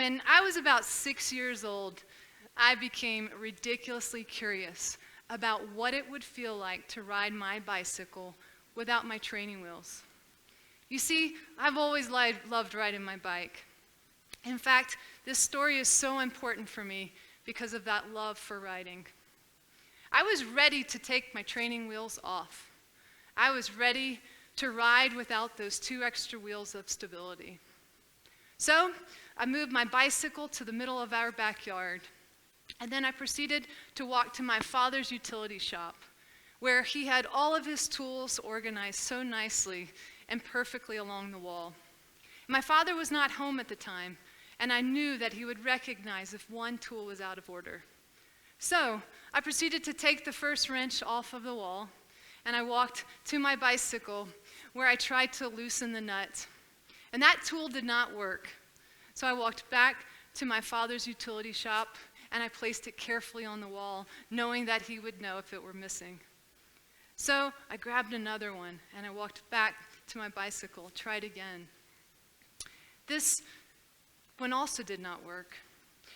When I was about 6 years old, I became ridiculously curious about what it would feel like to ride my bicycle without my training wheels. You see, I've always loved riding my bike. In fact, this story is so important for me because of that love for riding. I was ready to take my training wheels off. I was ready to ride without those 2 extra wheels of stability. So I moved my bicycle to the middle of our backyard, and then I proceeded to walk to my father's utility shop, where he had all of his tools organized so nicely and perfectly along the wall. My father was not home at the time, and I knew that he would recognize if one tool was out of order. So I proceeded to take the first wrench off of the wall, and I walked to my bicycle where I tried to loosen the nut. And that tool did not work. So I walked back to my father's utility shop, and I placed it carefully on the wall, knowing that he would know if it were missing. So I grabbed another one, and I walked back to my bicycle, tried again. This one also did not work.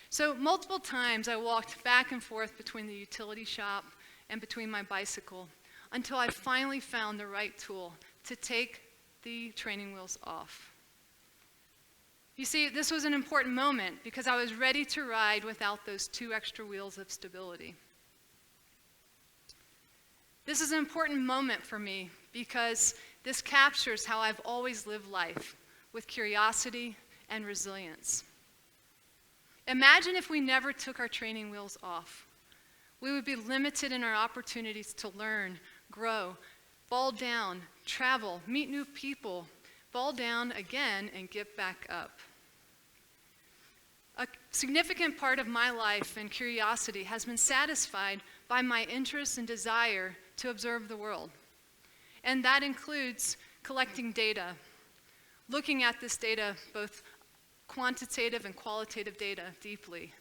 So multiple times I walked back and forth between the utility shop and between my bicycle until I finally found the right tool to take the training wheels off. You see, this was an important moment because I was ready to ride without those 2 extra wheels of stability. This is an important moment for me because this captures how I've always lived life, with curiosity and resilience. Imagine if we never took our training wheels off. We would be limited in our opportunities to learn, grow, fall down, travel, meet new people, fall down again, and get back up. A significant part of my life and curiosity has been satisfied by my interest and desire to observe the world. And that includes collecting data, looking at this data, both quantitative and qualitative data, deeply,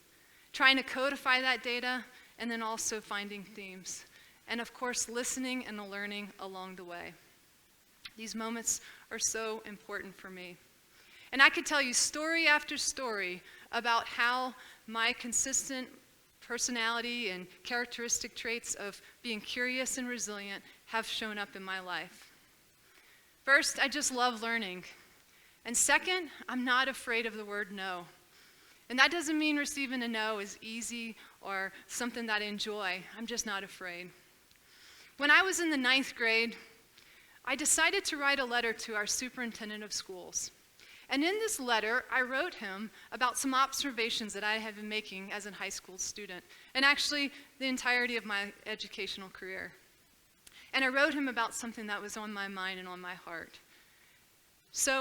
trying to codify that data, and then also finding themes. And of course, listening and learning along the way. These moments are so important for me. And I could tell you story after story about how my consistent personality and characteristic traits of being curious and resilient have shown up in my life. First, I just love learning. And second, I'm not afraid of the word no. And that doesn't mean receiving a no is easy or something that I enjoy. I'm just not afraid. When I was in the 9th grade, I decided to write a letter to our superintendent of schools. And in this letter, I wrote him about some observations that I had been making as a high school student, and actually the entirety of my educational career. And I wrote him about something that was on my mind and on my heart.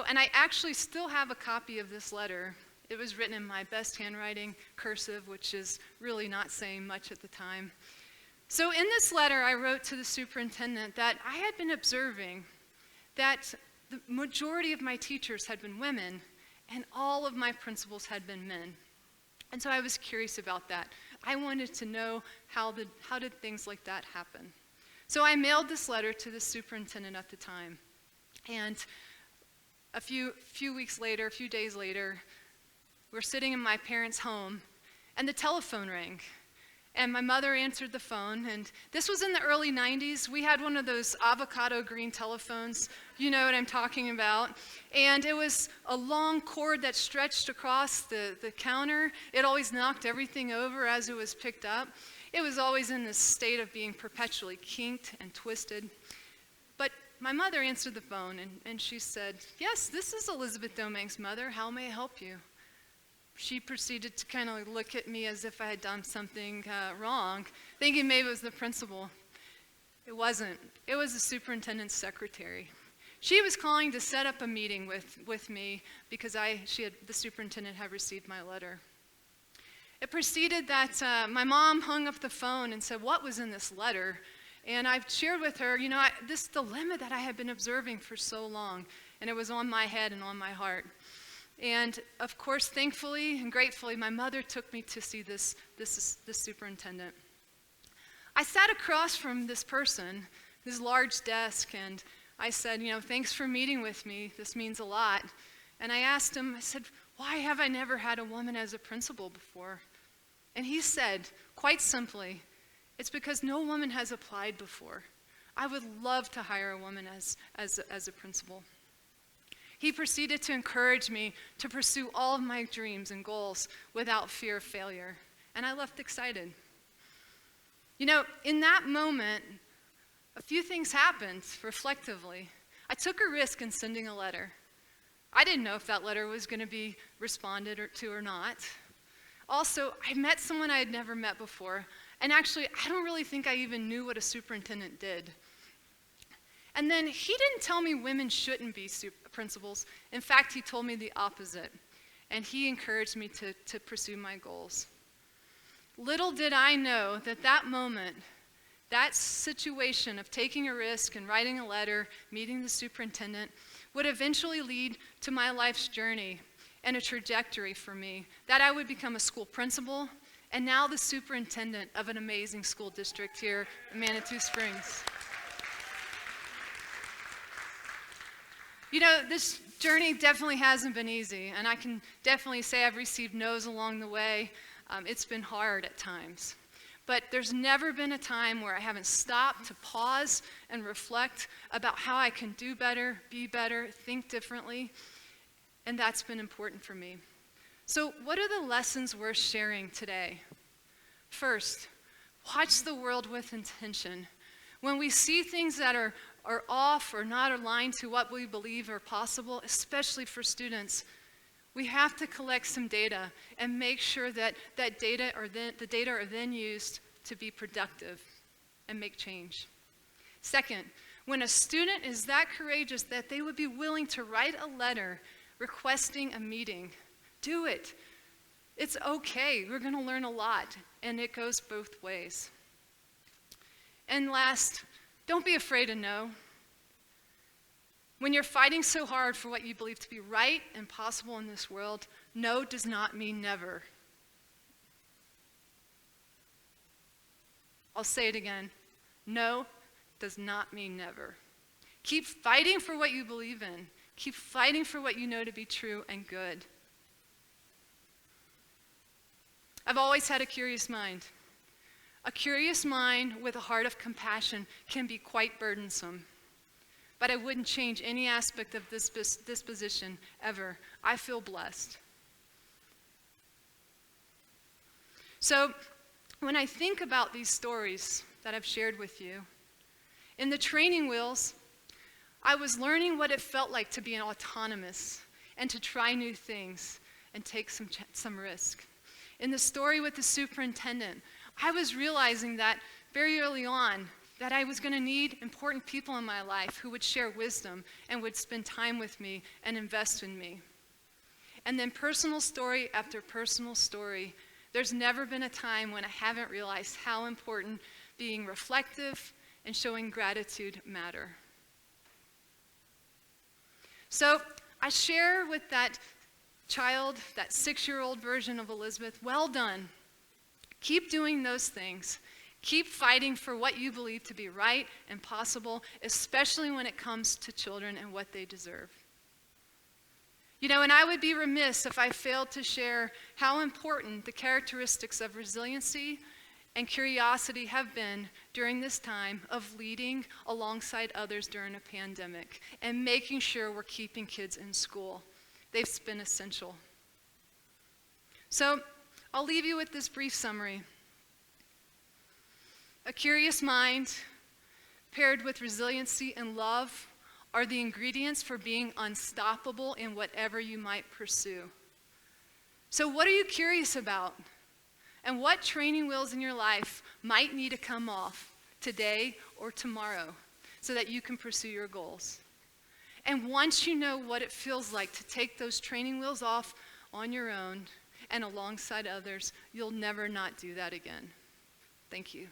And I actually still have a copy of this letter. It was written in my best handwriting, cursive, which is really not saying much at the time. So in this letter, I wrote to the superintendent that I had been observing that the majority of my teachers had been women, and all of my principals had been men. And so I was curious about that. I wanted to know how did things like that happen. So I mailed this letter to the superintendent at the time. And a few days later, we're sitting in my parents' home, and the telephone rang. And my mother answered the phone, and this was in the early 90s. We had one of those avocado green telephones. You know what I'm talking about. And it was a long cord that stretched across the counter. It always knocked everything over as it was picked up. It was always in this state of being perpetually kinked and twisted. But my mother answered the phone, and she said, "Yes, this is Elizabeth Domangue's mother. How may I help you?" She proceeded to kind of look at me as if I had done something wrong, thinking maybe it was the principal. It wasn't. It was the superintendent's secretary. She was calling to set up a meeting with me because the superintendent had received my letter. It proceeded that my mom hung up the phone and said, "What was in this letter?" And I've shared with her, this dilemma that I had been observing for so long, and it was on my head and on my heart. And of course, thankfully and gratefully, my mother took me to see this superintendent. I sat across from this person, this large desk, and I said, "Thanks for meeting with me. This means a lot." And I asked him, I said, Why have I never had a woman as a principal before? And he said, quite simply, it's because no woman has applied before. I would love to hire a woman as a principal. He proceeded to encourage me to pursue all of my dreams and goals without fear of failure. And I left excited. You know, in that moment, a few things happened reflectively. I took a risk in sending a letter. I didn't know if that letter was going to be responded to or not. Also, I met someone I had never met before. And actually, I don't really think I even knew what a superintendent did. And then he didn't tell me women shouldn't be principals. In fact, he told me the opposite. And he encouraged me to pursue my goals. Little did I know that moment, that situation of taking a risk and writing a letter, meeting the superintendent, would eventually lead to my life's journey and a trajectory for me, that I would become a school principal and now the superintendent of an amazing school district here in Manitou Springs. You know, this journey definitely hasn't been easy, and I can definitely say I've received no's along the way. It's been hard at times. But there's never been a time where I haven't stopped to pause and reflect about how I can do better, be better, think differently, and that's been important for me. So what are the lessons worth sharing today? First, watch the world with intention. When we see things that are off or not aligned to what we believe are possible, especially for students, we have to collect some data and make sure that the data are then used to be productive and make change. Second, when a student is that courageous that they would be willing to write a letter requesting a meeting, do it. It's okay. We're going to learn a lot, and it goes both ways. And last, don't be afraid of no. When you're fighting so hard for what you believe to be right and possible in this world, no does not mean never. I'll say it again. No does not mean never. Keep fighting for what you believe in. Keep fighting for what you know to be true and good. I've always had a curious mind. A curious mind with a heart of compassion can be quite burdensome. But I wouldn't change any aspect of this disposition ever. I feel blessed. So, when I think about these stories that I've shared with you, in the training wheels, I was learning what it felt like to be autonomous and to try new things and take some risk. In the story with the superintendent, I was realizing that very early on that I was going to need important people in my life who would share wisdom and would spend time with me and invest in me. And then personal story after personal story, there's never been a time when I haven't realized how important being reflective and showing gratitude matter. So I share with that child, that 6-year-old version of Elizabeth, well done. Keep doing those things. Keep fighting for what you believe to be right and possible, especially when it comes to children and what they deserve. You know, and I would be remiss if I failed to share how important the characteristics of resiliency and curiosity have been during this time of leading alongside others during a pandemic and making sure we're keeping kids in school. They've been essential. So I'll leave you with this brief summary. A curious mind paired with resiliency and love are the ingredients for being unstoppable in whatever you might pursue. So what are you curious about? And what training wheels in your life might need to come off today or tomorrow so that you can pursue your goals? And once you know what it feels like to take those training wheels off on your own and alongside others, you'll never not do that again. Thank you.